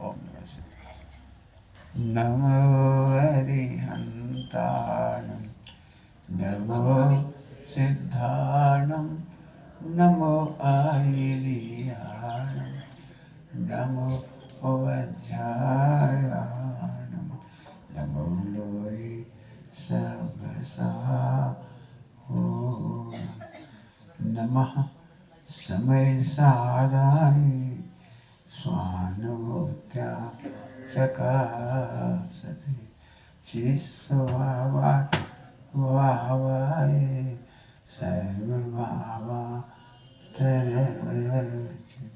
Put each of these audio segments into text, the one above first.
ओम नमः शिवाय। नमो अरिहन्ताणं नमो सिद्धाणं नमो आयिर्याणं नमो वज्रायाणं नमो लोये सबसा नमः समय साराय स्वानुभूत्या चकासते चिस्वावाय सर्वभावा तरचने।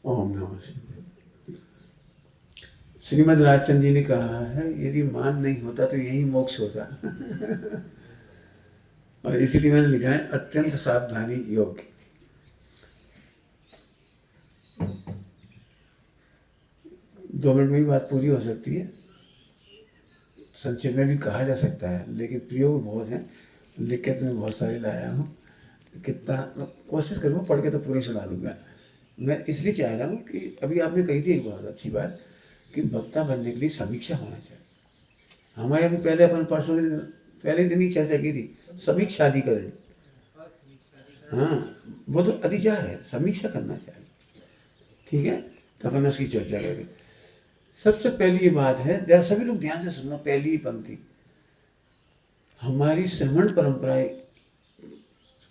ओम नमः शिवाय। श्रीमद् राजचंद जी ने कहा है यदि मान नहीं होता तो यही मोक्ष होता। और इसीलिए मैंने लिखा है अत्यंत सावधानी योग। 2 मिनट में भी बात पूरी हो सकती है, संक्षेप में भी कहा जा सकता है, लेकिन प्रयोग बहुत है। लिख के तुम्हें बहुत सारे लाया हूँ, कितना कोशिश करूँगा पढ़ के तो पूरी सुना दूंगा। मैं इसलिए चाह रहा हूँ कि अभी आपने कही थी एक बहुत अच्छी बात कि वक्ता बनने के लिए समीक्षा होना चाहिए। हमारे अभी पहले अपन परसों पहले दिन ही चर्चा की थी समीक्षा अधिकरण। हाँ, वो तो अधिचार है, समीक्षा करना चाहिए। ठीक है, तो अपन उसकी चर्चा करें। सबसे पहली ये बात है, जरा सभी लोग ध्यान से सुनना, पहली ही पंक्ति। हमारी श्रमण परंपरा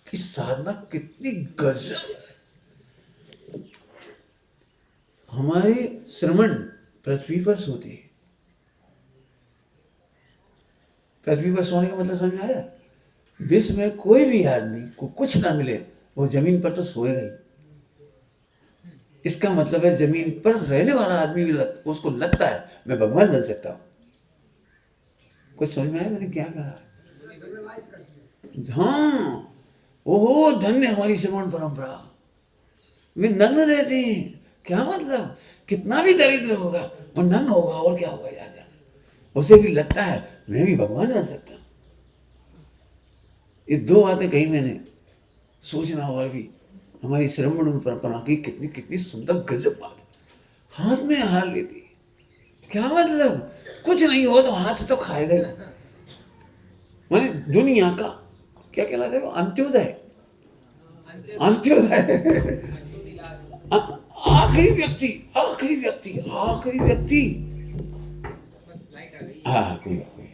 की साधना कितनी गजब है। हमारे श्रमण पृथ्वी पर सोते हैं। पृथ्वी पर सोने का मतलब समझ में आया? विश्व में कोई भी आदमी को कुछ ना मिले वो जमीन पर तो सोएगा ही। इसका मतलब है जमीन पर रहने वाला आदमी भी उसको लगता है मैं भगवान बन सकता हूँ। कुछ समझ में आया मैंने क्या कहा? हाँ, ओहो धन्य हमारी श्रमण परंपरा। वे नग्न रहते हैं। क्या मतलब? कितना भी दरिद्र होगा वो नग्न होगा, और क्या होगा यार, उसे भी लगता है मैं भी भगवान बन सकता हूँ। ये 2 बातें कही मैंने, सोचना होगा भी हमारी श्रमण परंपरा की कितनी कितनी सुंदर गजब बात है। हाथ में हार लेती, क्या मतलब? कुछ नहीं हो तो हाथ से तो खाएगा ही। माने दुनिया का क्या कहलाता है वो? अंत्योदय। अंत्योदय आखिरी व्यक्ति, आखिरी व्यक्ति, आखिरी व्यक्ति। हाँ कोई बात नहीं।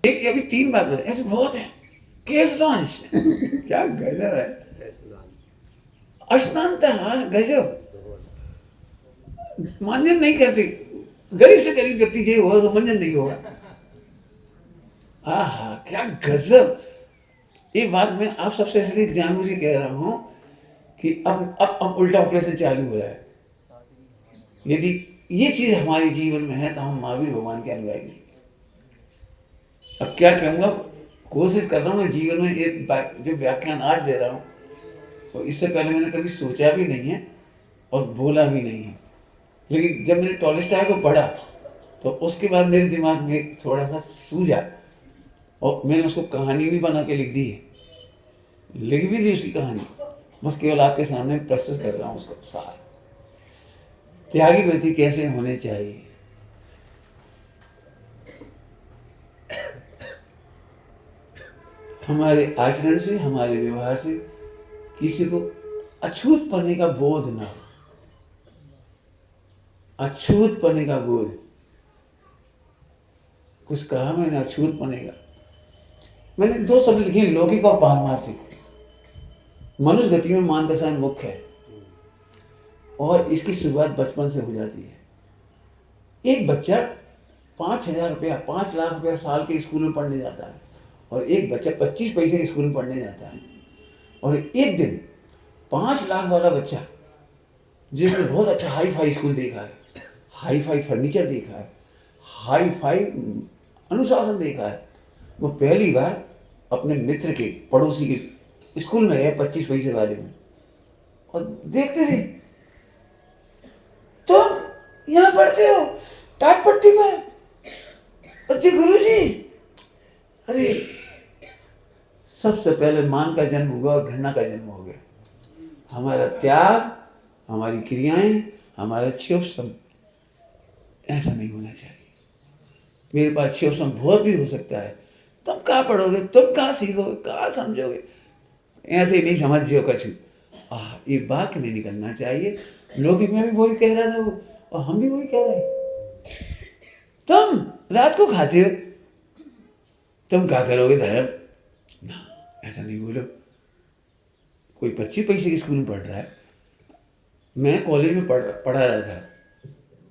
एक अभी 3 बात बता, ऐसे बहुत है। केस लॉन्च क्या गजब है। अश्नानता गजब, मंजन नहीं करते। गरीब से गरीब व्यक्ति ये होगा तो मंजन नहीं होगा। आहा क्या गजब। ये बात मैं आप सबसे इसलिए जानबूझ के कह रहा हूँ कि अब उल्टा ऑपरेशन चालू हो रहा है। यदि ये चीज हमारे जीवन में है तो हम महावीर भगवान के अनुयायी नहीं। अब क्या कहूँगा, कोशिश कर रहा हूँ मैं जीवन में एक जो व्याख्यान आज दे रहा हूँ तो इससे पहले मैंने कभी सोचा भी नहीं है और बोला भी नहीं है। लेकिन जब मैंने टॉलस्टॉय को पढ़ा तो उसके बाद मेरे दिमाग में थोड़ा सा सूझा और मैंने उसको कहानी भी बना के लिख दी है। लिख भी दी उसकी कहानी, बस केवल आपके सामने प्रस्तुत कर रहा हूँ उसको सार। त्यागी वृत्ति कैसे होने चाहिए। हमारे आचरण से, हमारे व्यवहार से किसी को अछूत पने का बोध ना हो। अछूत पने का बोध, कुछ कहा मैंने अछूत पने का। मैंने 2 शब्द लिखे, लौकिक और पारमार्थिक। मनुष्य गति में मान दशा मुख्य है और इसकी शुरुआत बचपन से हो जाती है। एक बच्चा 5,000 रुपया, 5 लाख रुपया साल के स्कूल में पढ़ने जाता है और एक बच्चा 25 पैसे स्कूल में पढ़ने जाता है। और एक दिन 5 लाख वाला बच्चा जिसने बहुत अच्छा हाई फाई स्कूल देखा है, हाई फाई फर्नीचर देखा है, हाई फाई अनुशासन देखा है, वो पहली बार अपने मित्र के पड़ोसी के स्कूल में है 25 पैसे वाले में, और देखते थे तुम यहाँ पढ़ते हो टाट पट्टी पर, अच्छे गुरु जी। अरे सबसे पहले मान का जन्म हुआ और घृणा का जन्म हो गया। हमारा त्याग, हमारी क्रियाएं, हमारा क्षोभ ऐसा नहीं होना चाहिए। मेरे पास क्षोभ बहुत भी हो सकता है, तुम कहाँ पढ़ोगे, तुम कहाँ सीखोगे, कहाँ समझोगे, ऐसे ही नहीं समझो कछु। ये वाक्य नहीं निकलना चाहिए। लौकिक में भी वही कह रहा था वो, और हम भी वही कह रहे हैं। तुम रात को खाते हो, तुम क्या करोगे धर्म, ना ऐसा नहीं बोलो। कोई 25 पैसे के स्कूल में पढ़ रहा है, मैं कॉलेज में पढ़ा रहा था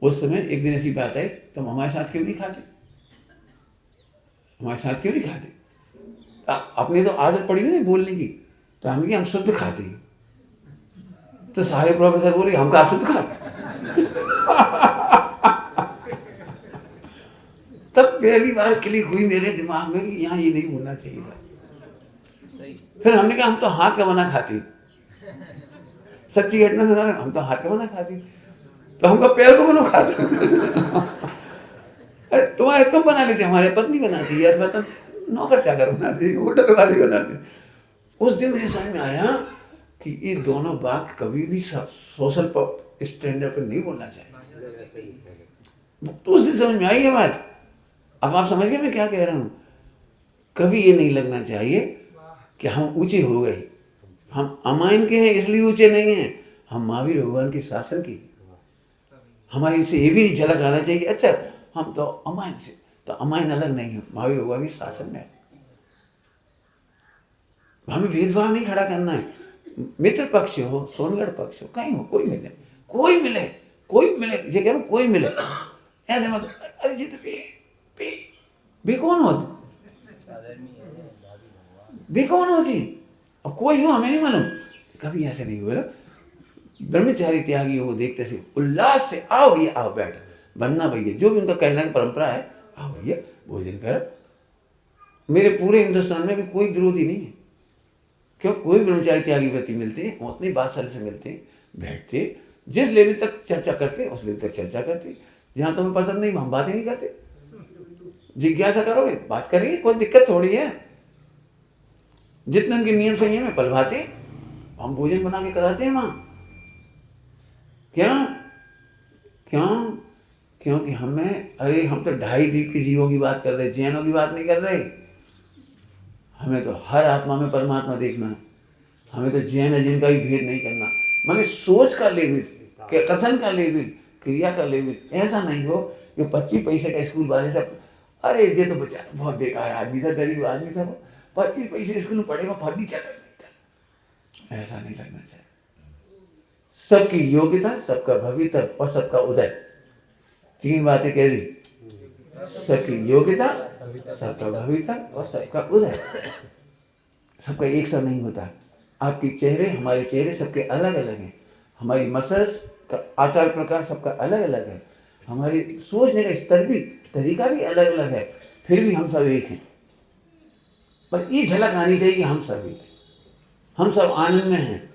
उस समय। एक दिन ऐसी बात आई, तुम हमारे साथ क्यों नहीं खाते, हमारे साथ क्यों नहीं खाते। अपने तो आदत पड़ी है ना बोलने की, तो हम शुद्ध खाते हैं। तो सारे प्रोफेसर बोले हम कहाँ शुद्ध खाते। तब पहली बार क्लिक हुई मेरे दिमाग में कि यहाँ ये नहीं बोलना चाहिए था। फिर हमने कहा हम तो हाथ का बना खाते, सच्ची घटना सुना रहे, हम तो हाथ का बना खाते, तो हमका पैर को बनो खाते। अरे तुम बना लेते, हमारे पत्नी बनाती है, अथवा तो नौकर चाकर बनाती है, होटल वाली बनाती। उस दिन मुझे समझ में आया कि ये दोनों वाक्य कभी भी सोशल स्टैंडर्ड पर नहीं बोलना चाहिए। तो उस दिन समझ में आई ये बात। अब आप समझ गए मैं क्या कह रहा हूँ। कभी ये नहीं लगना चाहिए कि हम ऊंचे हो गए, हम अमायन के हैं इसलिए ऊंचे नहीं हैं, हम महावीर भगवान के शासन की। हमारी से ये भी झलक आना चाहिए, अच्छा हम तो अमायन से, तो अमायन अलग नहीं है, महावीर भगवान के शासन में। हमें भेदभाव नहीं खड़ा करना है। मित्र पक्ष हो, सोनगढ़ पक्ष हो, कहीं हो, कोई मिले, कोई मिले, कोई मिले, ये कह रहा हूँ कोई मिले, ऐसे मत। अरे जी तो बे कौन हो, बे कौन हो जी, अब कोई हो हमें नहीं मालूम। कभी ऐसे नहीं हुआ। ब्रह्मचारी त्यागी हो देखते से उल्लास से आओ भैया, आओ बैठ, बनना भैया, जो भी उनका कहना की परंपरा है, आओ भैया भोजन कर। मेरे पूरे हिंदुस्तान में भी कोई विरोधी नहीं है। क्यों, कोई ब्रह्मचारी त्यागी व्रती मिलते हैं, उतनी बात सर से मिलते हैं, बैठते, जिस लेवल तक चर्चा करते उस लेवल तक चर्चा करते। जहाँ तुम्हें पसंद नहीं हम बात ही नहीं करते। जिज्ञासा करोगे बात करेंगे, कोई दिक्कत थोड़ी है। जितने उनके नियम संयम में पलवाते, हम भोजन बना के कराते हैं वहाँ। क्यों, क्योंकि हमें, अरे हम तो 2.5 द्वीप के जीवों की बात कर रहे, जैनों की बात नहीं कर रहे। हमें तो हर आत्मा में परमात्मा देखना है। हमें तो जैन अजैन का भी भेद नहीं करना। माने सोच का लेवल, कथन का लेवल, क्रिया का लेवल ऐसा नहीं हो कि 25 पैसे का स्कूल वाले सब, अरे ये तो बेचारा बहुत बेकार आदमी था, गरीब आदमी था, 25 पैसे स्कूल में पढ़ेगा, फर्नीचर तक नहीं था। ऐसा नहीं लगना चाहिए। सबकी योग्यता, सबका भविता और सबका उदय, 3 बातें कह दी। सबकी योग्यता, सबका भविता और सबका उदय। सबका एक सा नहीं होता। आपके चेहरे, हमारे चेहरे सबके अलग अलग हैं। हमारी मसल्स का आकार प्रकार सबका अलग अलग है। हमारी सोचने का स्तर भी, तरीका भी अलग अलग है। फिर भी हम सब एक हैं। पर ये झलक आनी चाहिए कि हम सब एक हैं, हम सब आनंद में हैं।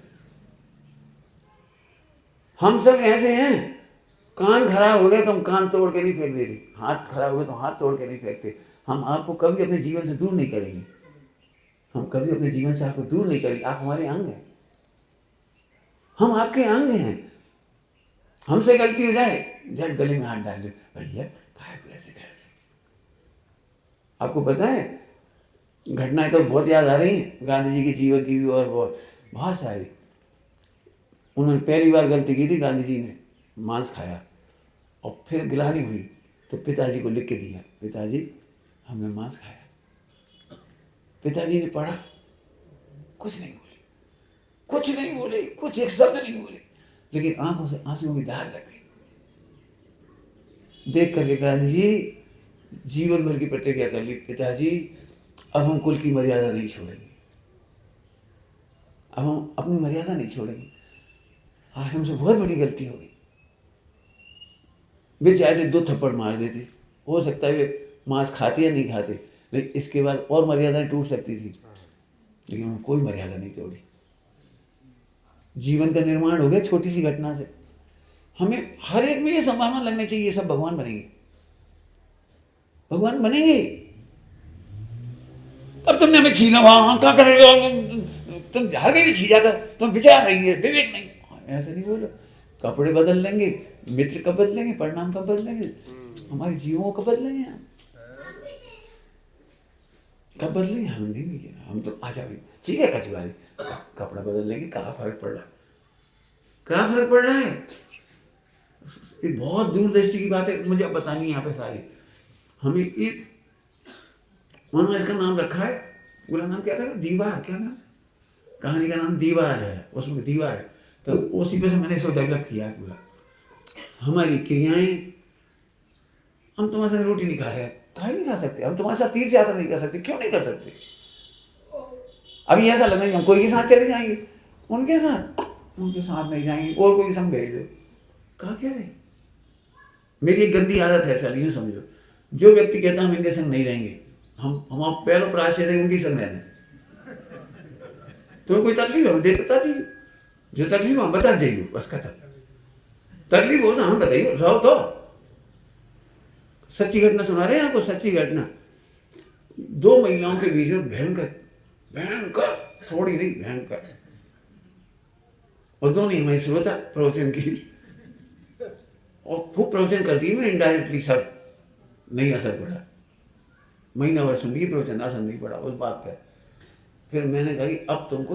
हम सब ऐसे हैं, कान खराब हो गए तो हम कान तोड़ के नहीं फेंक देते, हाथ खराब हो गए तो हाथ तोड़ के नहीं फेंकते। हम आपको कभी अपने जीवन से दूर नहीं करेंगे, हम कभी अपने जीवन से आपको दूर नहीं करेंगे। आप हमारे अंग हैं, हम आपके अंग हैं। हमसे गलती हो जाए, झट गले में हाथ डाल ले, भैया काहे को ऐसे करे थे। आपको पता है, घटनाएं तो बहुत याद आ रही हैं गांधी जी के जीवन की भी, और बहुत सारी। उन्होंने पहली बार गलती की थी, गांधी जी ने मांस खाया और फिर गिलानी हुई तो पिताजी को लिख के दिया, पिताजी हमने मांस खाया। पिताजी ने पढ़ा, कुछ नहीं बोले, कुछ नहीं बोले, कुछ एक शब्द नहीं बोले, लेकिन आंखों से आंसुओं की धार लग गई। देख करके गांधी जी जीवन भर की प्रतिज्ञा कर ली, पिताजी अब हम कुल की मर्यादा नहीं छोड़ेंगे, अब हम अपनी मर्यादा नहीं छोड़ेंगे। आज हमसे बहुत बड़ी गलती हो गई। वे चाहते 2 थप्पड़ मार देते, हो सकता है वे मांस खाते या नहीं खाते, लेकिन इसके बाद और मर्यादाएं टूट सकती थी, लेकिन उन्होंने कोई मर्यादा नहीं तोड़ी। जीवन का निर्माण हो गया छोटी सी घटना से। हमें हर एक में ये संभावना लगनी चाहिए, ये सब भगवान बनेंगे, भगवान बनेंगे। अब तुमने हमें छीना, वहां क्या करेगा, तुम हर कहीं छी जाता, तुम विचार रही है, विवेक नहीं, ऐसे नहीं बोलो। कपड़े बदल लेंगे, मित्र कब बदलेंगे, परिणाम कब बदलेंगे, हमारे जीवों कब बदलेंगे, हम कब बदलेंगे, हम नहीं किया। हम तो आजा भाई ठीक है कचवारी, कपड़ा बदल लेंगे, कहाँ फर्क पड़ रहा है, कहाँ फर्क पड़ रहा है। ये बहुत दूरदृष्टि की बात है, मुझे अब बतानी है यहाँ पे सारी। हमें एक उन्होंने इसका नाम रखा है, पूरा नाम क्या था, दीवार, क्या नाम, कहानी का नाम दीवार है, उसमें दीवार है, तो उसी पे से मैंने इसको डेवलप किया है पूरा। हमारी क्रियाएं, हम तुम्हारे साथ रोटी नहीं खा सकते, काहे नहीं खा सकते, हम तुम्हारे साथ तीर्थ यात्रा नहीं कर सकते, क्यों नहीं कर सकते। अभी ऐसा लग रहा है हम कोई के साथ चले जाएंगे, उनके साथ नहीं जाएंगे, और कोई संग भेज दो, कहा कह रहे। मेरी एक गंदी आदत है, चलिए समझो, जो व्यक्ति कहता है हम इनके संग नहीं रहेंगे, हम आप पहले प्रायश्चित है उनकी संग रहने। तुम्हें कोई तकलीफ है मुझे बता दीजिए, जो तकलीफ हम बता दीजिए, बस खत्म। तकलीफ हो तो हम बताइए, रहो तो। सच्ची घटना सुना रहे हैं आपको, सच्ची घटना। 2 महिलाओं के बीच में भयंकर भयंकर, थोड़ी नहीं भयंकर, और दोनों ही हमारी श्रोता प्रवचन की, और खूब प्रवचन करती है, इनडायरेक्टली सब, नहीं असर पड़ा। महीना भर सुन ली प्रवचन, असर नहीं पड़ा उस बात पे। फिर मैंने कहा कि अब तुमको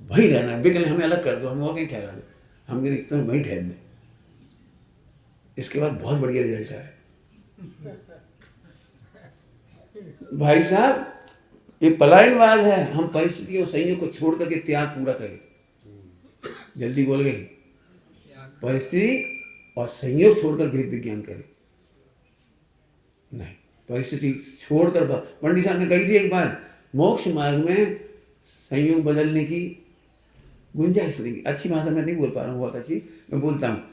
वहीं रहना है, बिकल हमें अलग कर दो, हमें और कहीं ठहरा दो, हम कहीं तुम्हें वहीं ठहरने। इसके बाद बहुत बढ़िया रिजल्ट आया भाई साहब। ये पलायनवाद है, हम परिस्थिति और संयोग को छोड़ करके त्याग पूरा करें। जल्दी बोल गई, परिस्थिति और संयोग छोड़कर भेद विज्ञान करें, नहीं परिस्थिति छोड़कर। पंडित साहब ने कही थी एक बार, मोक्ष मार्ग में संयोग बदलने की गुंजाइश नहीं। अच्छी भाषा में नहीं बोल पा रहा हूँ, बहुत अच्छी मैं बोलता हूँ,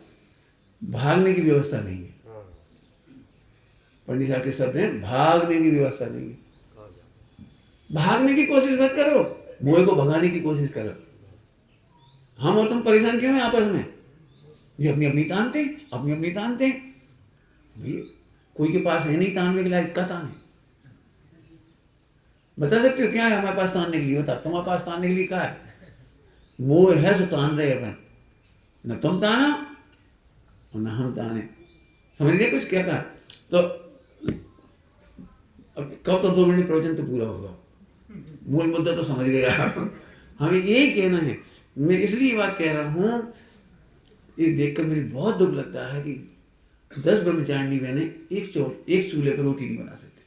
भागने की व्यवस्था नहीं है। पंडित साहब के शब्द हैं, भागने की व्यवस्था नहीं है। भागने की कोशिश मत करो, मोह को भगाने की कोशिश करो। हम और तुम परेशान क्यों हैं आपस में, ये अपनी अपनी तानते, अपनी अपनी तानते। भाई कोई के पास है नहीं तानने के लिए, इसका तान है। बता सकते हो क्या है हमारे पास तानने के लिए, बता तुम्हारे पास तानने के लिए क्या है। मोह है सो तान रहे अपन, न तुम ताना और न हम ताने। समझ गए कुछ क्या कहा। तो अब कहो तो 2 मिनट प्रवचन तो पूरा होगा, मूल मुद्दा तो समझ गए आप। हमें यही कहना है। मैं इसलिए ये बात कह रहा हूँ, ये देखकर मुझे बहुत दुख लगता है कि 10 ब्रह्मचारिणी बहनें एक चूल्हे पर रोटी नहीं बना सकते।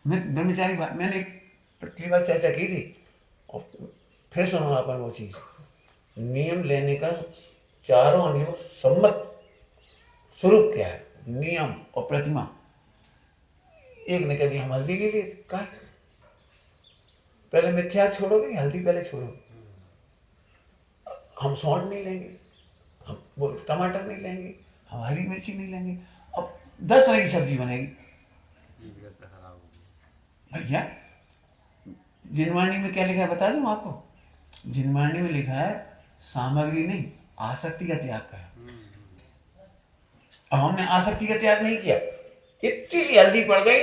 मैं ब्रह्मचारी मैंने पिछली बार चर्चा की थी, और फिर सुनो अपन वो चीज़, नियम लेने का चारों नियम सम्मत स्वरूप क्या है, नियम और प्रतिमा। एक ने कह दिया हम हल्दी ले लिए, कहा पहले मिथ्या छोड़ोगे, हल्दी पहले छोड़ो। हम सौंठ नहीं लेंगे, हम वो टमाटर नहीं लेंगे, हम हरी मिर्ची नहीं लेंगे। अब 10 तरह की सब्जी बनेगी भैया। जिनवाणी में क्या लिखा है बता दूं आपको। जिनवाणी में लिखा है सामग्री नहीं, आसक्ति का त्याग कर। अब हमने आसक्ति का त्याग नहीं किया, इतनी सी हल्दी पड़ गई,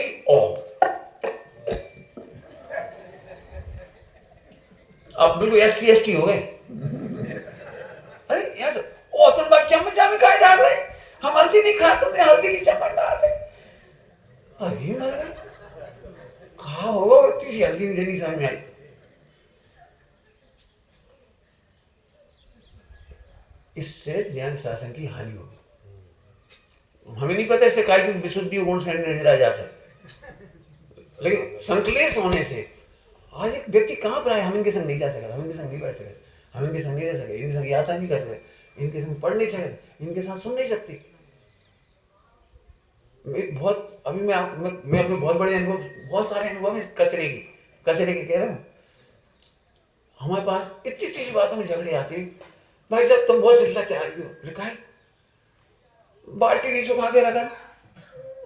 अब बिल्कुल SC/ST हो गए। अरे यस, ओ तुम बाकी चम्मच में काय डाल रहे, हम हल्दी नहीं खाते, तुम्हें हल्दी की चम्मच डालते। अरे मर गए, कहा होगा इतनी सी हल्दी मुझे नहीं समझ में आई। इससे ज्ञान शासन की हानि होगी। हमें नहीं पता इससे काय की विशुद्धि गुण श्रेणी नजर आ जा सकती, लेकिन संकलेश होने से आज एक व्यक्ति कहाँ पर आए, हम इनके संग नहीं जा सकते, हम इनके संग नहीं बैठ सकते, हम इनके संग नहीं रह सकते, इनके संग यात्रा नहीं कर सकते, इनके संग पढ़ नहीं सकते, इनके साथ सुन नहीं सकते। बहुत अभी मैं अपने बहुत बड़े अनुभव, बहुत सारे अनुभव कचरे के कह रहा हूँ। हमारे पास इतनी इतनी बातों में झगड़े आते हैं, भाई साहब तुम बहुत शिष्टाचारी हो, लिखा है बाल्टी नहीं सुखा के रखा,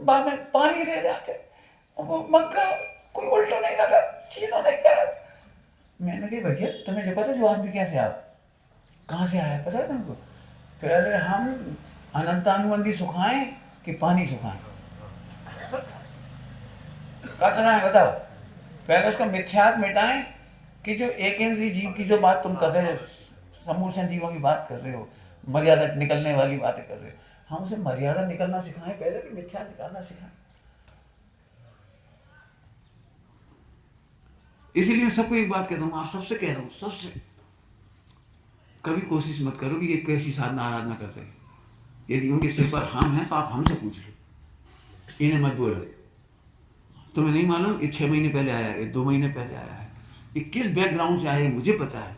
बाद में पानी दे जाते, वो मग्गा कोई उल्टो नहीं रखा, सीधो नहीं करा। मैंने कहा भैया तुम्हें जो पता जो आदमी कैसे आया, कहाँ से आया पता है तुमको? पहले हम अनंतानुबंधी सुखाएं कि पानी सुखाएं, क्या करना है बताओ? पहले उसका मिथ्यात्व मिटाएं कि जो एक इंद्रिय जीव की जो बात तुम कर रहे हो, समूचे जीवों की बात कर रहे हो, मर्यादा निकलने वाली बातें कर रहे हो, हम उसे मर्यादा निकलना सिखाएं पहले कि मिथ्या निकालना सिखाएं। इसीलिए सबको एक बात कहता हूँ, आप सबसे कह रहा हूँ, सबसे कभी कोशिश मत करो कि ये कैसी साधना आराधना कर रहे हैं। यदि उनके सिर पर हम हैं तो आप हमसे पूछ लो, इन्हें मत बोलो। तुम्हें नहीं मालूम ये 6 महीने पहले आया है, ये 2 महीने पहले आया है, ये किस बैकग्राउंड से आया है मुझे पता है।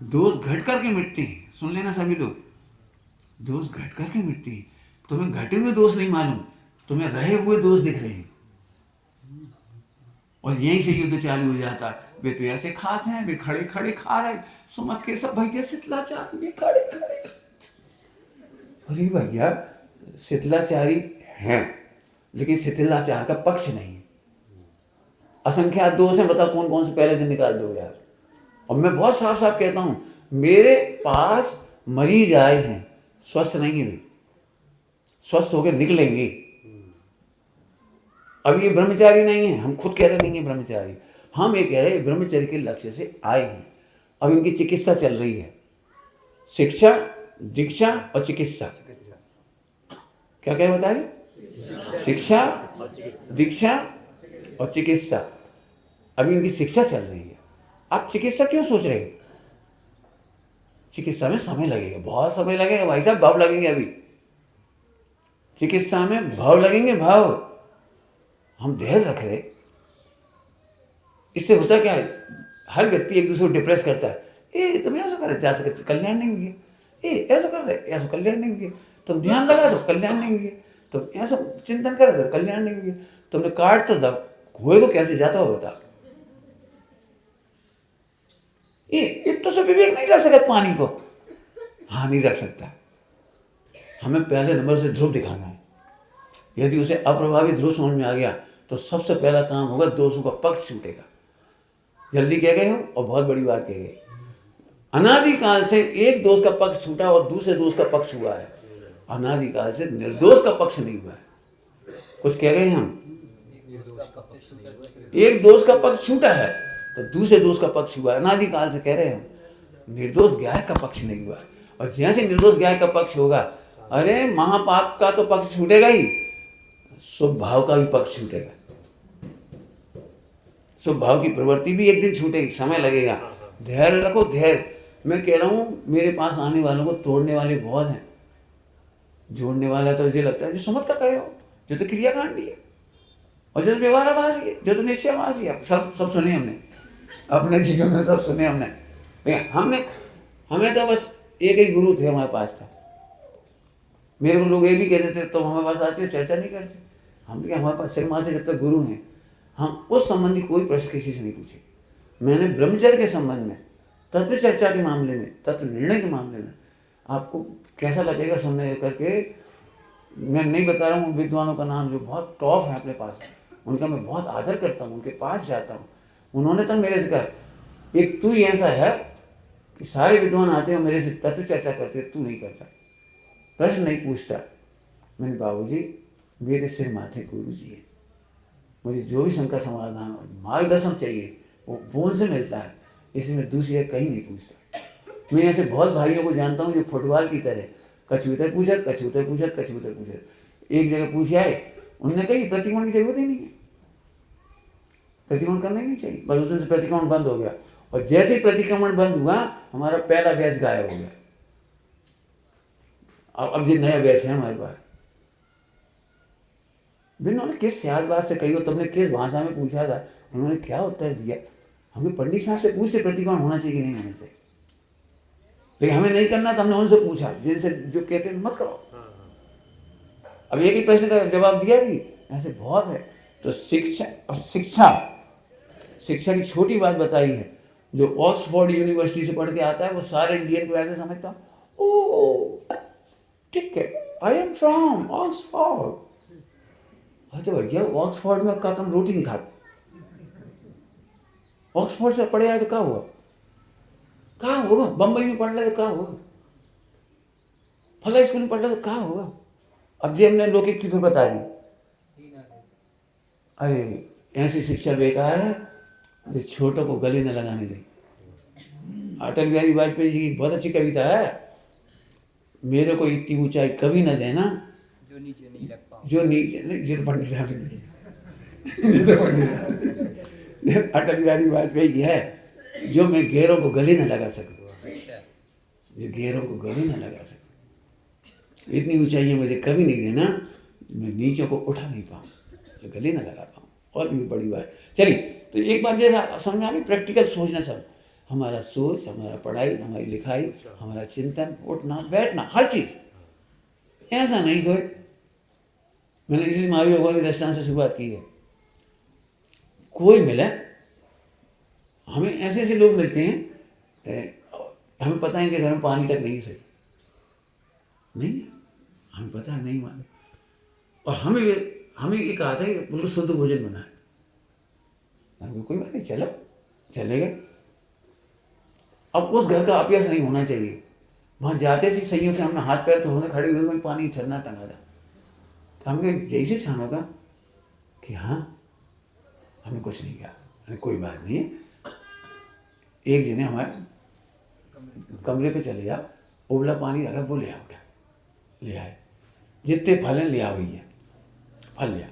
दोष घट करके मिटते हैं, सुन लेना सभी लोग, दोष घट करके मिटते हैं। तुम्हें घटे हुए दोष नहीं मालूम, तुम्हें रहे हुए दोष दिख रहे हैं, और यहीं से युद्ध चालू हो जाता है। वे तो ऐसे खाते हैं, वे खड़े खड़े खा रहे, सुमत के सब भैया शीतलाचारी, ये खड़े खड़े खाते। अरे भैया शीतलाचारी हैं, लेकिन शीतलाचार का पक्ष नहीं है। असंख्यात दोष हैं, बताओ कौन कौन से पहले दिन निकाल दो यार। और मैं बहुत साफ साफ कहता हूँ, मेरे पास मरीज आए हैं, स्वस्थ नहीं है, वे स्वस्थ होकर निकलेंगे। अब ये ब्रह्मचारी नहीं है, हम खुद कह रहे नहीं है ब्रह्मचारी, हम ये कह रहे हैं ब्रह्मचर्य के लक्ष्य से आए हैं। अब इनकी चिकित्सा चल रही है, शिक्षा, दीक्षा और चिकित्सा। क्या क्या बताइए? शिक्षा, दीक्षा और चिकित्सा। अभी इनकी शिक्षा चल रही है। आप चिकित्सा क्यों सोच रहे हैं? चिकित्सा में समय लगेगा, बहुत समय लगेगा भाई साहब, भाव लगेंगे। अभी चिकित्सा में भाव लगेंगे, भाव। हम धैर्य रख रहे, इससे होता क्या है, हर व्यक्ति एक दूसरे को डिप्रेस करता है। ए तुम ऐसा कर रहे, ऐसा करते कल्याण नहीं हुई, ए ऐसा कर रहे, ऐसा कल्याण नहीं हुई, तुम ध्यान लगा तो कल्याण नहीं हुई, तुम ऐसा चिंतन कर रहे कल्याण नहीं हुई, तुमने काट तो दब हुए को कैसे जाता हो बता। ये तो से विवेक नहीं रख सकता पानी को, हाँ नहीं रख सकता। हमें पहले नंबर से ध्रुव दिखाना है। यदि उसे अप्रभावित ध्रुव समझ में आ गया तो सबसे पहला काम होगा, दोषों का पक्ष छूटेगा। जल्दी कह गए हम, और बहुत बड़ी बात कह गई। अनादिकाल से एक दोष का पक्ष छूटा और दूसरे दोष का पक्ष हुआ है। अनादिकाल से निर्दोष का पक्ष नहीं हुआ है। कुछ कह गए हम, एक दोष का पक्ष छूटा है तो दूसरे दोष का पक्ष हुआ है। अनादिकाल से कह रहे हैं, निर्दोष गाय का पक्ष नहीं हुआ। और जैसे निर्दोष गाय का पक्ष होगा, अरे महापाप का तो पक्ष छूटेगा ही, शुभ भाव का भी पक्ष छूटेगा। शुभ भाव की प्रवृत्ति भी एक दिन छूटेगी, समय लगेगा। धैर्य रखो, धैर्य। मैं कह रहा हूँ मेरे पास आने वालों को तोड़ने वाले बहुत हैं, जोड़ने वाला तो मुझे लगता है जो समझ का करे हो, जो तो क्रियाकांडी है और जो तो व्यवहाराभासी है, जो तो निश्चयवासी है। सब सुने हमने अपने जीवन में, सब सुने हमने। हमें तो बस एक ही गुरु थे हमारे पास था। मेरे को लोग ये भी कहते थे तुम हमारे पास आते हो चर्चा नहीं करते। हमने कहा हमारे पास सिर माथे जब तक गुरु हैं, हम उस संबंधी कोई प्रश्न किसी से नहीं पूछे। मैंने ब्रह्मचर्य के संबंध में, तत्व चर्चा के मामले में, तत्व निर्णय के मामले में, आपको कैसा लगेगा सुनने करके, मैं नहीं बता रहा हूँ विद्वानों का नाम जो बहुत टॉप है अपने पास, उनका मैं बहुत आदर करता हूँ, उनके पास जाता हूँ। उन्होंने तक मेरे से कहा, एक तू ही ऐसा है कि सारे विद्वान आते हैं मेरे से तत्व चर्चा करते, तू नहीं करता, प्रश्न नहीं पूछता। मैंने बाबूजी मेरे सिर माथे गुरु जी है, मुझे जो भी शंका समाधान और मार्गदर्शन चाहिए वो बोल से मिलता है, इसमें दूसरी जगह कहीं नहीं पूछता। मैं ऐसे बहुत भाइयों को जानता हूँ जो फुटबॉल की तरह कछूते पूछत, कछूते पूछत, कछूते पूछत, एक जगह पूछ आए, उनने कही प्रतिक्रमण की जरूरत ही नहीं है, प्रतिक्रमण करना ही नहीं चाहिए। बस उस दिन से प्रतिक्रमण बंद हो गया, और जैसे ही प्रतिक्रमण बंद हुआ हमारा पहला बैच गायब हो गया। अब ये नया बैच है हमारे पास। उन्होंने किस सियाद बात से कही हो, तुमने किस भाषा में पूछा था, उन्होंने क्या उत्तर दिया। हमें पंडित साहब से पूछते प्रतिक्रमण होना चाहिए कि नहीं होना चाहिए, लेकिन हमें नहीं करना तो हमने उनसे पूछा जिनसे जो कहते हैं मत करो। अब एक ही प्रश्न का जवाब दिया भी, ऐसे बहुत है। तो शिक्षा की छोटी बात बताई है, जो ऑक्सफोर्ड यूनिवर्सिटी से पढ़ के आता है वो सारे इंडियन को ऐसे समझता हूँ, ओ ठीक है, आई एम फ्रॉम ऑक्सफोर्ड। अरे भैया ऑक्सफोर्ड में का तुम रोटी नहीं खाते, ऑक्सफोर्ड से पढ़े आए तो क्या हुआ, कहाँ होगा, बम्बई में पढ़ रहे तो कहाँ होगा, फला स्कूल में पढ़ रहे तो कहाँ होगा। अब जी हमने लौकिक की फिर बता दी, अरे ऐसी शिक्षा बेकार है जो छोटों को गले न लगाने दे। अटल बिहारी वाजपेयी जी की बहुत अच्छी कविता है, मेरे को इतनी ऊंचाई कभी न देना जो नीचे नहीं लग पाओ। जो नीचे नहीं, जित पंडित साहब जित पंडित साहब अटल बिहारी वाजपेयी की है, जो मैं गैरों को गले न लगा सकूँ, जो गैरों को गले न लगा सकूँ, इतनी ऊंचाइयाँ मुझे कभी नहीं देना, मैं नीचों को उठा नहीं पाऊँ, तो गले न लगा पाऊँ। और भी बड़ी बात, चलिए तो एक बात जैसा समझ में आ गई, प्रैक्टिकल सोचना सब, हमारा सोच, हमारा पढ़ाई, हमारी लिखाई, हमारा चिंतन, उठना बैठना, हर चीज़ ऐसा नहीं कोई। मैंने इसलिए महावीर भगवान के दृष्टांत से शुरुआत की है। कोई मिले, हमें ऐसे ऐसे लोग मिलते हैं, हमें पता है इनके घर में पानी तक नहीं सही, नहीं हमें पता है नहीं मालूम, और हमें ये कहा था कि बिल्कुल शुद्ध भोजन बनाए। हमने कोई बात नहीं, चलो चलेगा। अब उस घर का अभ्यास नहीं होना चाहिए, वहाँ जाते से संयोग से हमने हाथ पैर धोने खड़े हुए में पानी छरना टंगा था, तो हमें जैसे छान होगा कि हाँ हमें कुछ नहीं किया, हमें कोई बात नहीं है। एक जने हमारे कमरे पे चले जाओ, उबला पानी रखा, वो ले आओ, उठा ले आए, जितने फल हैं ले आओ भैया, फल ले आओ।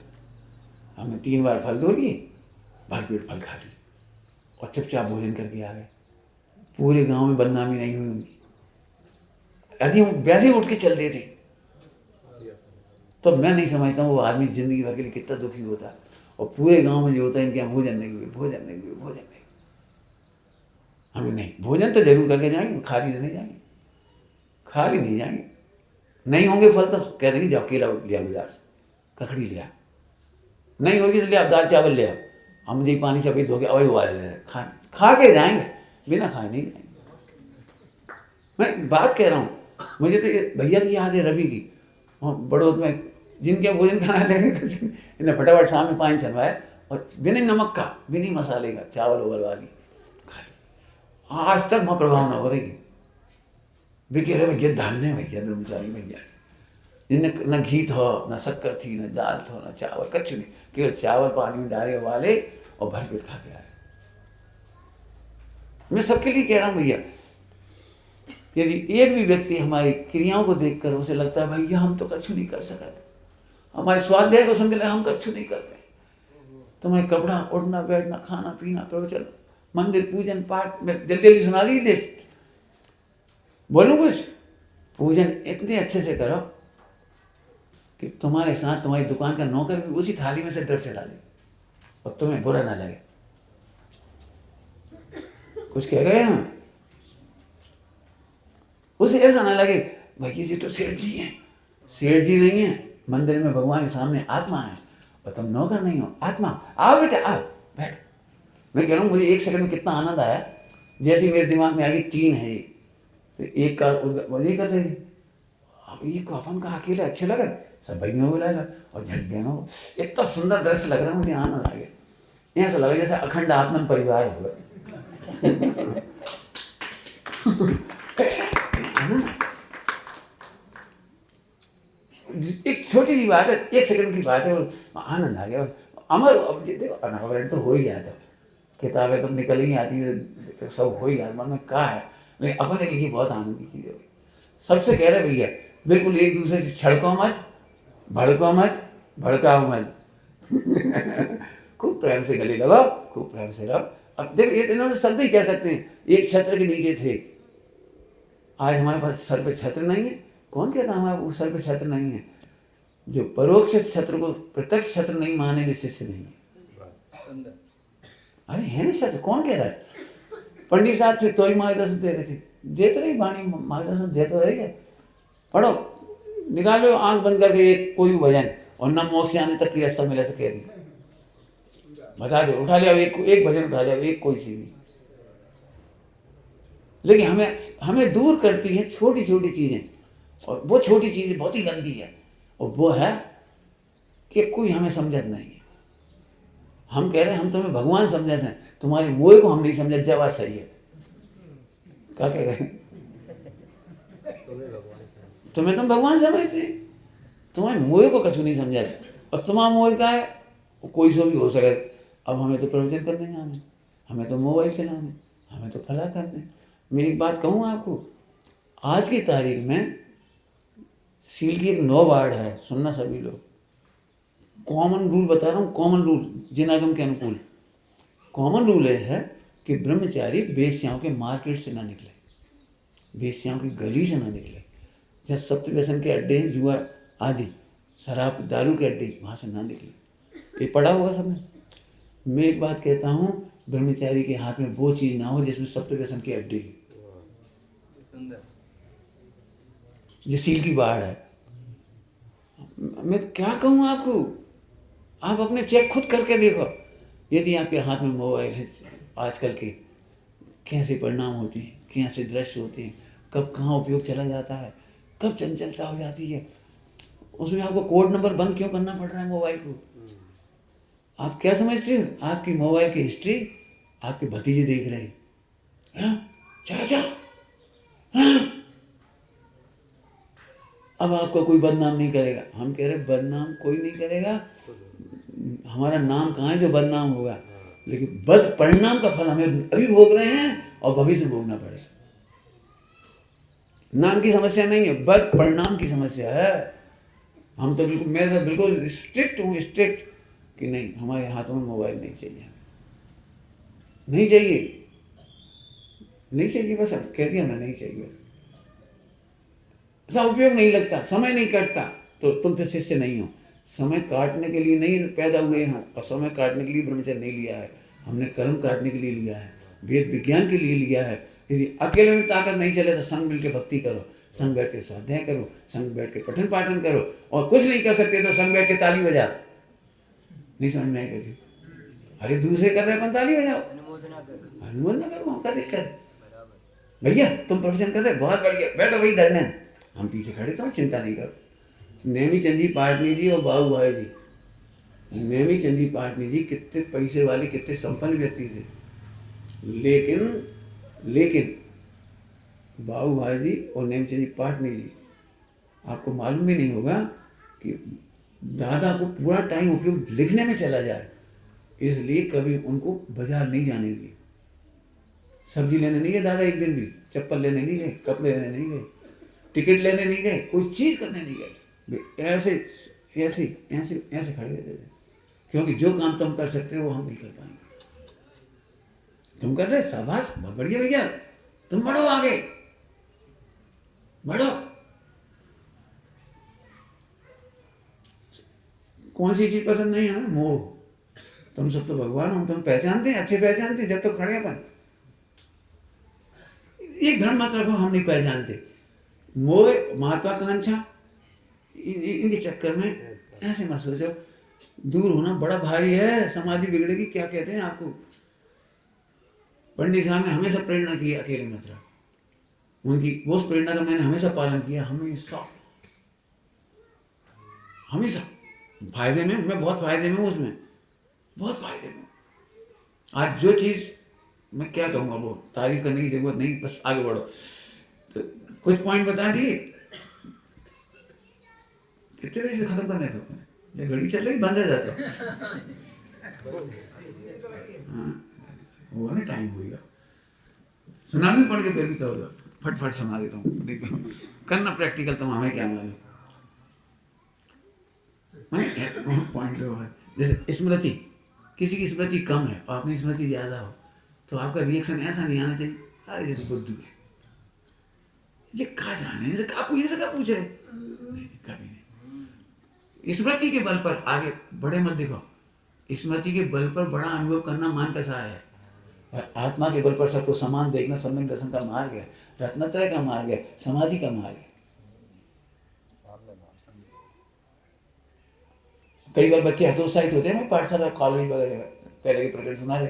हमने 3 बार फल धो लिए, भरपेट फल खा लिए और चुपचाप भोजन करके आ गए। पूरे गांव में बदनामी नहीं हुई उनकी। यदि हम वैसे ही उठ के चल देते तो मैं नहीं समझता हूँ वो आदमी जिंदगी भर के लिए कितना दुखी होता है। और पूरे गांव में जो होता है इनके यहाँ भोजन नहीं हुए, भोजन नहीं हुए, भोजन नहीं। हमें नहीं, भोजन तो जरूर करके जाएंगे, खाली से नहीं जाएंगे, खाली नहीं जाएंगे। नहीं होंगे फल तो कह देंगे जाओ केला लिया बाजार से, ककड़ी लिया, नहीं होगी तो ले आओ दाल चावल ले आओ, हम मुझे पानी से धो के अवै उबाले ले रहे, खा के जाएंगे, बिना खाए नहीं जाएंगे। मैं बात कह रहा हूँ, मुझे तो भैया की याद है रवि की, बड़ौद में जिनके भोजन खाना लेंगे, इन्हें फटाफट सामने पानी छनवाया और बिना नमक का, बिना मसाले का चावल उबलवा ली, खा ली। आज तक वहाँ प्रभाव न हो रही। वे कह रहे भैया धान्य भैया ब्रह्मचारी भैया, जिनमें न घी था, न शक्कर थी, न दाल था, न चावल, कुछ नहीं, केवल चावल पानी में डाले वाले और भरपेट खा के आए। मैं सबके लिए कह रहा हूँ भैया, यदि एक भी व्यक्ति हमारी क्रियाओं को देखकर उसे लगता है भैया हम तो कछु नहीं कर सकते, हमारे स्वाध्याय को सुन के हम कछु नहीं करते, तुम्हारे कपड़ा उठना बैठना खाना पीना प्रवचन मंदिर पूजन पाठ में जल्दी जल्दी सुना दी लिस्ट, बोलूँ कुछ, पूजन इतने अच्छे से करो कि तुम्हारे साथ तुम्हारी दुकान का नौकर भी उसी थाली में से द्रव चढ़ा ले और तुम्हें बुरा ना लगे। कुछ कह गए हम, उसे ऐसा ना लगे भैया जी तो सेठ जी हैं, सेठ जी नहीं है, मंदिर में भगवान के सामने आत्मा है और तुम नौकर नहीं हो, आत्मा। आओ बेटा आओ बैठ। मैं कह रहा हूँ मुझे 1 सेकंड में कितना आनंद आया, जैसे मेरे दिमाग में आ गई 3 है तो एक का वही कर रही, अब ये अपन का अकेले अच्छे लगे, सब भाइयों को लगा और झट बहनों, इतना सुंदर दृश्य लग रहा है, मुझे आनंद आ गया। ऐसा लगा जैसे अखंड आत्मन परिवार हुआ। एक छोटी सी बात है, 1 सेकंड की बात है और आनंद आ गया। अमर अब देखो अनावरण तो हो ही गया था, किताबें तो निकल ही आती है, तो सब हो ही गया, मन में क्या है, लेकिन अपने लिए बहुत आनंद की चीज़ है। सबसे कह रहे भैया बिल्कुल एक दूसरे से छड़को मत, भड़को मत, भड़काओ मत। खूब प्रेम से गले लगाओ, खूब प्रेम से रहो। अब देखो ये इन्होंने शब्द ही कह सकते हैं, एक छत्र के नीचे थे, आज हमारे पास सर पे छत्र नहीं है। कौन कहता हमारे वो सर पे छत्र नहीं है? जो परोक्ष छत्र को प्रत्यक्ष छत्र नहीं माने वे शिष्य नहीं है। अरे है ना छत्र, कौन कह रहा है? पंडित साहब थे तो ही मार्गदर्शन दे रहे थे, देते रही वाणी मार्गदर्शन देते रहिए। पढ़ो, निकालो आंख बंद करके एक कोई भी भजन और न मोक्ष आने तक की रास्ता मिला सके दी, बता दो, उठा लिया एक भजन उठा लिया, एक कोई सी भी लेकिन हमें हमें दूर करती हैं छोटी छोटी चीज़ें, और वो छोटी चीज़ बहुत ही गंदी है, और वो है कि कोई हमें समझत नहीं है। हम कह रहे हैं हम तुम्हें भगवान समझते हैं, तुम्हारी मोह को हम नहीं समझते, जब बात सही है। क्या कह रहे हैं? तुम्हें तुम भगवान समझते, तुम्हारे मोह को कछु नहीं समझा, और तुम्हारा मोह का है वो कोई सो भी हो सके। अब हमें तो प्रवचन करने जाना, हमें तो मोबाइल चलाना, हमें तो फला करना। मैं एक बात कहूँ आपको, आज की तारीख में सील की एक 9 वार्ड है, सुनना सभी लोग, कॉमन रूल बता रहा हूँ, कॉमन रूल जिनागम के अनुकूल। कॉमन रूल है कि ब्रह्मचारी वेश्याओं के मार्केट से ना निकले, वेश्याओं की गली से ना निकले, जहाँ सप्त व्यसन के अड्डे हैं, जुआ आदि, शराब दारू के अड्डे, वहाँ से ना निकले। ये पढ़ा होगा सबने। मैं एक बात कहता हूँ, ब्रह्मचारी के हाथ में वो चीज़ ना हो जिसमें सप्त व्यसन के अड्डे, सुंदर। जो सील की बाढ़ है। मैं क्या कहूँ आपको, आप अपने चेक खुद करके देखो। यदि आपके हाथ में मोबाइल है, आजकल के कैसे परिणाम होते हैं, कैसे दृश्य होते हैं, कब कहाँ उपयोग चला जाता है, कब चंचलता हो जाती है। उसमें आपको कोड नंबर बंद क्यों करना पड़ रहा है मोबाइल को? आप क्या समझते हो? आपकी मोबाइल की हिस्ट्री आपके भतीजे देख रहे हैं। हाँ? चाचा, हाँ? अब आपको कोई बदनाम नहीं करेगा। हम कह रहे बदनाम कोई नहीं करेगा, हमारा नाम कहाँ है जो बदनाम होगा, लेकिन बद परिणाम का फल हमें अभी भोग रहे हैं और भविष्य भोगना पड़ेगा। नाम की समस्या नहीं है, बद परिणाम की समस्या है। हम तो बिल्कुल, मैं तो बिल्कुल स्ट्रिक्ट हूँ, स्ट्रिक्ट कि नहीं, हमारे हाथों में मोबाइल नहीं चाहिए, नहीं चाहिए, नहीं चाहिए, बस कह दिया मैं, नहीं चाहिए बस। ऐसा उपयोग नहीं लगता, समय नहीं कटता, तो तुम फिर शिष्य नहीं हो। समय काटने के लिए नहीं पैदा हुए हैं, और समय काटने के लिए ब्रह्मचर्य नहीं लिया है। हमने कर्म काटने के लिए लिया है, वेद विज्ञान के लिए लिया है। यदि अकेले में ताकत नहीं चले तो संग मिल के भक्ति करो, संग बैठ के स्वाध्याय करो, संग बैठ के पठन पाठन करो, और कुछ नहीं कर सकते तो संग बैठ के ताली बजा। नहीं समझ में आएगा जी? अरे दूसरे कर रहे हैं, अपन ताली बजाओ, अनुमोदना करो। अनुमोदन करो, हमका दिक्कत है। बराबर। भैया तुम प्रवचन कर रहे, बहुत बढ़िया, बैठो भाई धरने, हम पीछे खड़े तो चिंता नहीं करो। नेमी चंद जी पाटनी जी और बाबू भाई जी, नेमी चंद जी पाटनी जी कितने पैसे वाले, कितने संपन्न व्यक्ति थे, लेकिन बाबू भाई जी और नेमी चंद जी पाटनी जी, आपको मालूम भी नहीं होगा कि दादा को पूरा टाइम उपयोग लिखने में चला जाए, इसलिए कभी उनको बाजार नहीं जाने दिए। सब्जी लेने नहीं गए दादा एक दिन भी, चप्पल लेने नहीं गए, कपड़े लेने नहीं गए, टिकट लेने नहीं गए, कोई चीज़ करने नहीं गए। वे ऐसे ऐसे ऐसे ऐसे खड़े रहते थे, क्योंकि जो काम तुम कर सकते हो वो हम नहीं कर पाएंगे। तुम कर रहे, शाबाश, बहुत बढ़िया भैया, तुम बढ़ो आगे, बढ़ो। कौन सी चीज़ पसंद नहीं है? मोह। तुम सब तो भगवान हो, तुम पहचानते हैं, अच्छे पहचानते हैं, जब तक खड़े अपन। एक भ्रम मत रखो हम नहीं पहचानते। मोह, महत्वाकांक्षा, इनके चक्कर में ऐसे मत सोचो। दूर होना बड़ा भारी है, समाधि बिगड़ेगी। क्या कहते हैं आपको, पंडित साहब ने हमेशा प्रेरणा की, अकेले मत रहो। उनकी उस प्रेरणा का मैंने हमेशा पालन किया, हमेशा हमेशा फायदे में। मैं बहुत फायदे में हूँ उसमें, बहुत फायदे में। आज जो चीज़ मैं क्या कहूँगा, वो तारीफ करने की जरूरत नहीं, बस आगे बढ़ो। तो कुछ पॉइंट बता दिए, कितने बजे से खत्म करने थे? जब घड़ी चल रही बंद हो जाता। हाँ, वो ना टाइम हो गया, सुना भी पढ़ के फिर भी कहोगे, फटफट सुना देता हूँ, देखो करना प्रैक्टिकल, तुम हमें क्या मालूम। मैंने पॉइंट दो है, जैसे स्मृति, किसी की स्मृति कम है और अपनी स्मृति ज़्यादा हो, तो आपका रिएक्शन ऐसा नहीं आना चाहिए, अरे ये तो बुद्धू है, ये कहाँ जाने, इनसे कहाँ पूछ रहे, कभी नहीं। स्मृति के बल पर आगे बड़े मत देखो, स्मृति के बल पर बड़ा अनुभव करना मान का सहाय है, और आत्मा के बल पर सबको समान देखना सम्यक दर्शन का मार्ग है, रत्नत्रय का मार्ग है, समाधि का मार्ग है। कई बार बच्चे हतोत्साहित होते हैं, मैं पाठशाला कॉलेज वगैरह पहले के प्रकरण सुना रहे,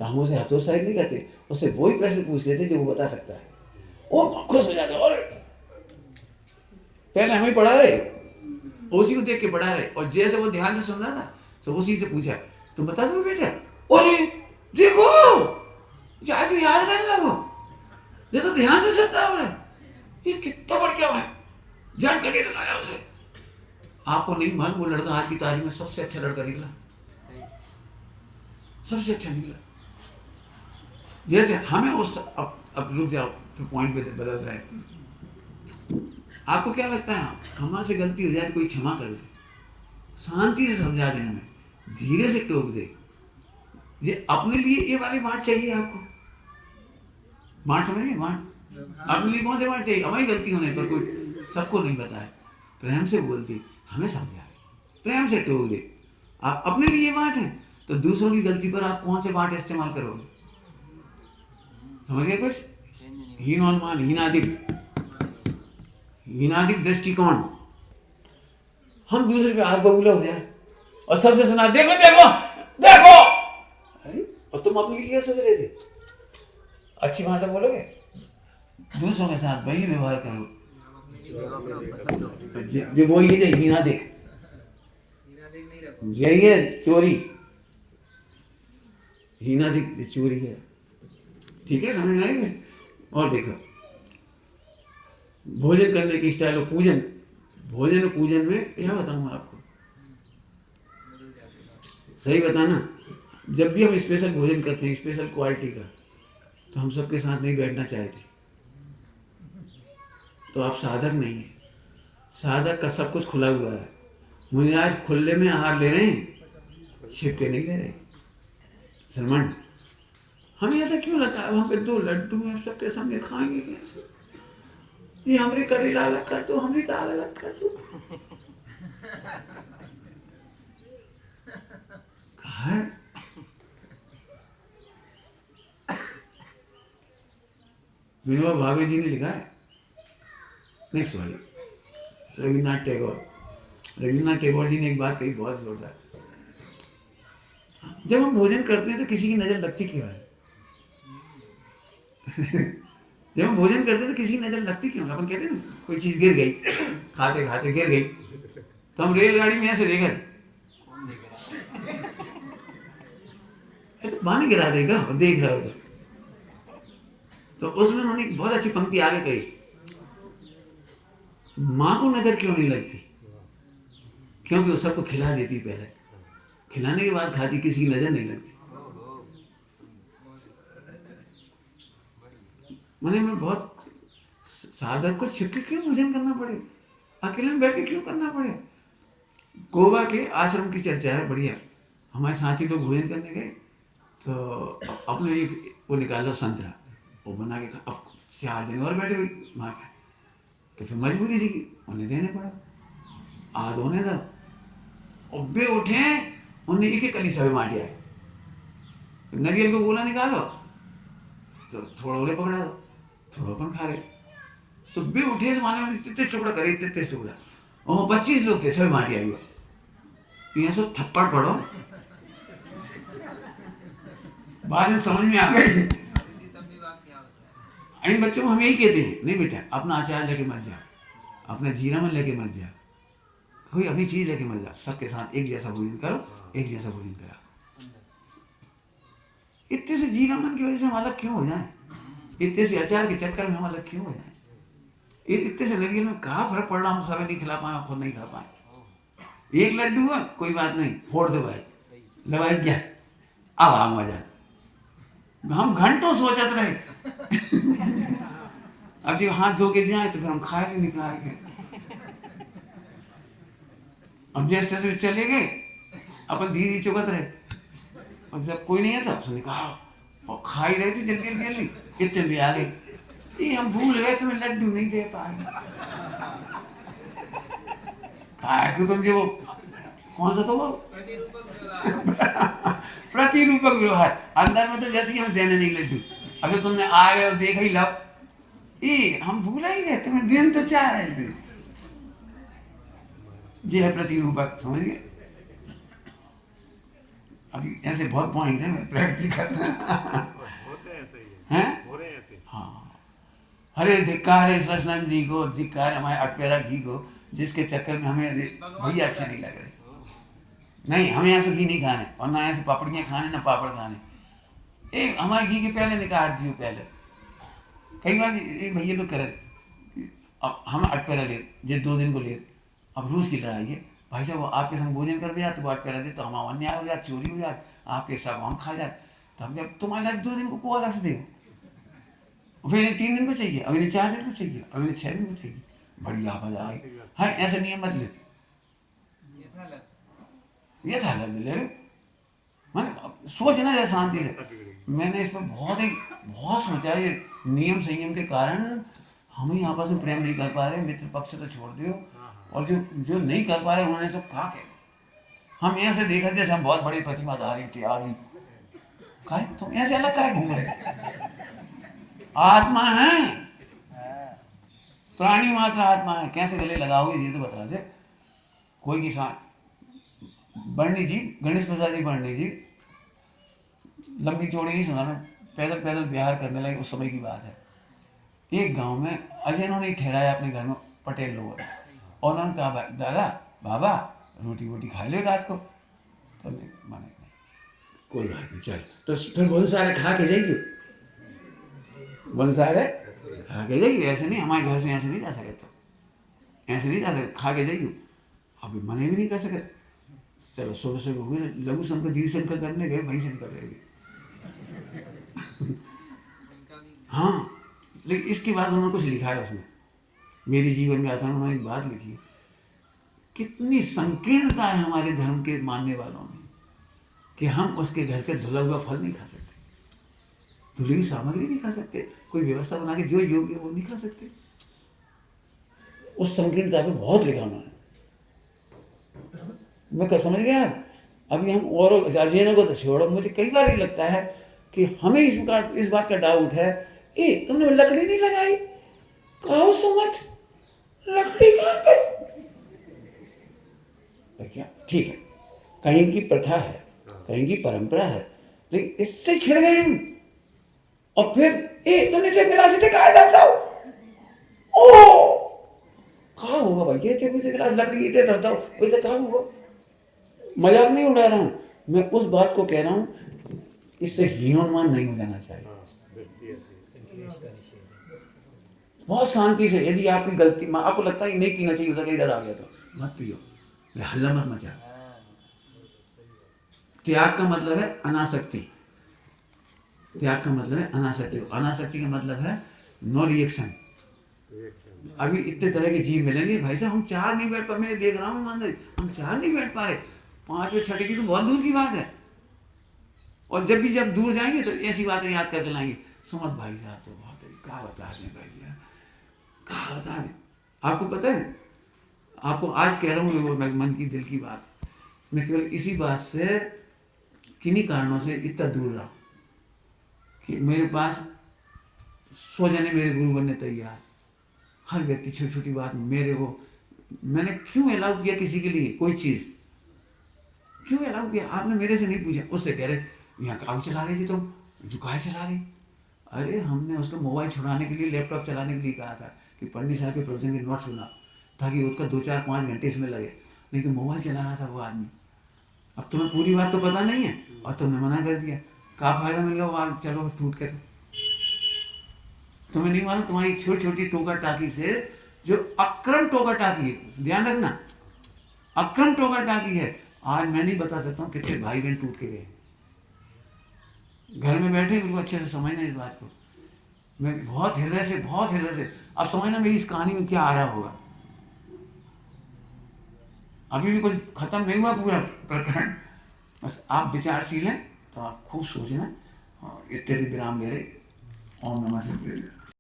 तो हम उसे हतोत्साहित नहीं करते, उससे वही प्रश्न पूछते थे जो वो बता सकता है। वो खुश हो जाते, और पहले हमें पढ़ा रहे, उसी को देख के पढ़ा रहे, और जैसे वो ध्यान से सुन रहा था तो उसी से पूछा, तुम बता दो बेटा, अरे देखो चाहे तो याद करने लगो, ये तो ध्यान से सुन रहा है, ये कितना बढ़िया है, जानकारी लगाया उसे। आपको नहीं मालूम, वो लड़का आज की तारीख में सबसे अच्छा लड़का निकला, सबसे अच्छा निकला। जैसे हमें उस अब रुक जाओ, पॉइंट पे बदल रहा है। आपको क्या लगता है हमारे से गलती हो जाए तो कोई क्षमा कर दे, शांति से समझा दे, हमें धीरे से टोक दे, ये अपने लिए ये वाली बात चाहिए आपको, बात समझिए, बात अपने लिए कौन सी बात चाहिए, हमारी गलती होने पर कोई सबको नहीं बताए, प्रेम से बोलती, हमें समझा, प्रेम से टोक दे। आप अपने लिए ये बात है तो दूसरों की गलती पर आप कौन से बात इस्तेमाल करोगे, समझ गए कुछ? हीनोन्मान, हीनादिक दृष्टिकोण, हम दूसरे पे आग बबूला हो जाए और सबसे सुना, देखो देखो देखो, अरे और तुम अपने लिए क्या सोच रहे थे? अच्छी भाषा बोलोगे, दूसरों के साथ वही व्यवहार करो, जो वो ये हीनादिक, यही है चोरी, हीनादिक चोरी है, ठीक है, समझ में आएगी? और देखो भोजन करने की स्टाइल और पूजन, भोजन और पूजन में क्या बताऊँ आपको, सही बताना, जब भी हम स्पेशल भोजन करते हैं स्पेशल क्वालिटी का, तो हम सबके साथ नहीं बैठना चाहते, तो आप साधक नहीं है, साधक का सब कुछ खुला हुआ है, मुझे आज खुले में आहार ले रहे हैं, छिप के नहीं ले रहे। श्रमण, हमें ऐसा क्यों लगता है वहाँ पे 2 लड्डू हैं, सबके सामने खाएंगे कैसे, ये हमारी करेला अलग कर दो, हमारी दाल अलग कर दो, कहा है? विनोबा भावे जी ने लिखा है, नहीं सॉरी, रविन्द्रनाथ टैगोर जी ने एक बात कही बहुत जोरदार, जब हम भोजन करते हैं तो किसी की नजर लगती क्यों है? जब हम भोजन करते हैं तो किसी की नजर लगती क्यों है? अपन कहते हैं ना, कोई चीज गिर गई, खाते खाते गिर गई, तो हम रेलगाड़ी में ऐसे देखा, तो पानी गिरा देगा और देख रहा होगा, तो उसमें उन्होंने एक बहुत अच्छी पंक्ति आगे कही, माँ को नजर क्यों नहीं लगती? क्योंकि वो सबको खिला देती, पहले खिलाने के बाद खाती, किसी की नजर नहीं लगती। मैंने मैं बहुत साधक को छिपके क्यों भोजन करना पड़े, अकेले में बैठ के क्यों करना पड़े? गोवा के आश्रम की चर्चा है, बढ़िया, हमारे साथी लोग भोजन करने गए तो अपने एक वो निकाला संतरा, वो बना के अब 4 दिन और बैठे वहाँ पे, तो फिर मजबूरी थी, उन्हें देने पड़ा, आज होने था, और बे उठे, उन्हें एक कली सभी माटी आए, नारियल को गोला निकालो तो थोड़ा उन्हें पकड़ा दो, थोड़ा अपन खा रहे, तो बे उठे से माने इतने टुकड़ा करे, इतने टुकड़ा, और 25 लोग थे, सभी माटी आई हुआ, यहाँ से थप्पड़ पड़ो, बाद में समझ में आ गए। इन बच्चों को हम यही कहते हैं, नहीं बेटा अपना आचार लेके मत जा, अपना जीरा मन लेके मत जा, कोई अपनी चीज लेके मत जा, सबके साथ एक जैसा भोजन करो, एक जैसा भोजन करा। इतने से जीरा मन की वजह से हम अलग क्यों हो जाए, इतने से अचार के चक्कर में हम अलग क्यों हो जाए, इतने से नारियल में कहाँ फर्क पड़ रहा, हम सब नहीं खिला पाए, खुद नहीं खा पाए, एक लड्डू हुआ कोई बात नहीं, फोड़ दो भाई, लगाई क्या, अब आ मजा, हम घंटों सोचते रहे अब जो हाथ धो के जाए तो फिर हम खाए नहीं खा के, अब जैसे तैसे चले गए, अपन धीरे चुकत रहे, अब जब कोई नहीं है तो उसने निकालो और खा ही रहे थे जल्दी जल्दी, कितने भी आ गए, ये हम भूल गए तुम्हें लड्डू नहीं दे पाए, कहा कि तुम जो कौन सा तो वो प्रतिरूपक व्यवहार, अंदर में तो जाती है, हमें देने नहीं लड्डू, अब जब तुमने आ गए और देख ही लो, ये हम भूल ही गए, तुम्हें दिन तो चाह रहे थे, ये है प्रतिरूपक, समझ गए? अभी ऐसे बहुत पॉइंट है, मैं प्रैक्टिकल होते हैं ऐसे ही हैं। हो रहे हैं ऐसे। हाँ, अरे धिक्कार है कृष्णन जी को, धिक्कार है हमारे अटपेरा घी को, जिसके चक्कर में हमें भैया अच्छे नहीं लग रहे। नहीं, हमें यहाँ से घी नहीं खाने, और ना यहाँ से पापड़ियाँ खाने, ना पापड़ खाने। एक हमारे घी के पहले निकाल दियो पहले। कई बार ये भैया लोग करे, अब हम अटपेरा ले जे 2 दिन को ले, अब रोज की लड़ाई है। भाई साहब वो आपके संग भोजन कर भी जाए तो वो अटपेरा दे तो हमारा अन्याय हो जाए, चोरी हो जाए, आपके हिस्सा को हम खा जाए। तो हम जब तुम्हारे लिए 2 दिन को अलग से दे, फिर इन्हें 3 दिन को चाहिए, अब इन्हें 4 दिन को चाहिए, अब इन्हें 6 दिन को चाहिए। बड़ी आफत आ गई। हाँ, ऐसे नियम मत ले, ये था लग ये था अलग ले रहे। मैंने सोचना है शांति से। मैंने इस पर बहुत सोचा। ये नियम संयम के कारण हम ही आपस में प्रेम नहीं कर पा रहे, मित्र पक्ष तो छोड़ दियो, और जो नहीं कर पा रहे उन्होंने सब कहा के हम ऐसे देखा जैसे हम बहुत बड़ी प्रतिमाधारी त्यागी। काहे तुम ऐसे अलग काहे घूम रहे? आत्मा है, प्राणी मात्र आत्मा है। कैसे गले लगाओगे ये तो बता दे। कोई किसान बर्णी जी, गणेश प्रसाद जी बर्णी जी, लंबी चौड़ी नहीं सुना मैं, पैदल पैदल बिहार करने लगे, उस समय की बात है। एक गांव में अजैनों ने ठहराया अपने घर में पटेल लोग, और उन्होंने कहा दादा बाबा रोटी वोटी खा ले रात को। तो माने कोई बात नहीं चल, तो फिर बहुत सारे खा के जाइए, बहुत सारे खा के जाइए। ऐसे नहीं, हमारे घर से ऐसे नहीं जा सके, तो ऐसे नहीं जा सके, खा के जाइए। अभी मने भी नहीं कर सके। चलो सुबह से हुए लघु शंकर दीर्घ शंकर करने गए, वहीं से निकल गए। हाँ, लेकिन इसके बाद उन्होंने कुछ लिखा है उसमें, मेरे जीवन में आता है, उन्होंने एक बात लिखी, कितनी संकीर्णता है हमारे धर्म के मानने वालों में, कि हम उसके घर के धुला हुआ फल नहीं खा सकते, धुली हुई सामग्री नहीं खा सकते, कोई व्यवस्था बना के जो योग्य वो नहीं खा सकते। उस संकीर्णता पे बहुत लिखा उन्होंने। मैं क्या समझ गया। अभी हम और अजैनों को तो छोड़ो, मुझे कई बार ये लगता है कि हमें इस बात का डाउट है, ए तुमने लकड़ी नहीं लगाई, कहो समझ लकड़ी कहाँ गई? क्या ठीक है, कहीं की प्रथा है, कहीं की परंपरा है, लेकिन इससे छिड़ गए हम। और फिर ए तुमने जो गिलास थे कहा दर्शाओ, ओ कहा होगा भाई, ये थे गिलास लकड़ी के दर्शाओ, वही तो कहा होगा। मजाक नहीं उड़ा रहा हूं मैं, उस बात को कह रहा हूं, इससे हीनोन्मान नहीं हो जाना चाहिए। बहुत शांति से, यदि आपकी गलती आपको लगता है नहीं पीना चाहिए, उधर इधर आ गया तो मत पियो, हल्ला मत मचा। त्याग का मतलब है अनासक्ति, त्याग का मतलब है अनासक्ति, अनासक्ति का मतलब है नो रिएक्शन। अभी इतने तरह के जीव मिलेंगे भाई साहब, हम 4 नहीं बैठ पा, मैं देख रहा हूँ मंदिर, हम 4 नहीं बैठ पा रहे, 5 और 6 की तो बहुत दूर की बात है। और जब दूर जाएंगे तो ऐसी बातें याद करके लाएंगे, सुमत भाई साहब तो बहुत है, क्या बता रहे भाई यार, क्या बता रहे। आपको पता है, आपको आज कह रहा हूँ वो मन की दिल की बात, मैं केवल इसी बात से किन्हीं कारणों से इतना दूर रहा कि मेरे पास 100 जने मेरे गुरु बनने तैयार, हर व्यक्ति छोटी छोटी बात मेरे को, मैंने क्यों अलाउ किया किसी के लिए कोई चीज़, क्यों अलाउ किया? आपने मेरे से नहीं पूछा, उससे कह रहे यहाँ काऊ चला रही थी तुम, जो काहे चला रही? अरे हमने उसको मोबाइल छुड़ाने के लिए, लैपटॉप चलाने के लिए कहा था कि पंडित साहब के प्रवचन के नोट्स बना, ताकि उसका 2-4-5 घंटे इसमें लगे, नहीं तो मोबाइल चला रहा था वो आदमी। अब तुम्हें पूरी बात तो पता नहीं है और तुमने मना कर दिया, क्या फायदा मिल गया? वो चलो टूट के, तो तुम्हें नहीं मालूम तुम्हारी छोटी छोटी टोका टाकी से, जो अक्रम टोका टाकी है, ध्यान रखना, अक्रम टोका टाकी है, आज मैं नहीं बता सकता हूँ कितने भाई बहन टूट के गए। घर में बैठे बिल्कुल अच्छे से समझना इस बात को, मैं बहुत हृदय से अब समझना मेरी इस कहानी में क्या आ रहा होगा। अभी भी कुछ खत्म नहीं हुआ पूरा प्रकरण, बस आप विचारशील हैं तो आप खूब सोचना, और इतने भी विराम ले रहे। ओम नमः शिवाय।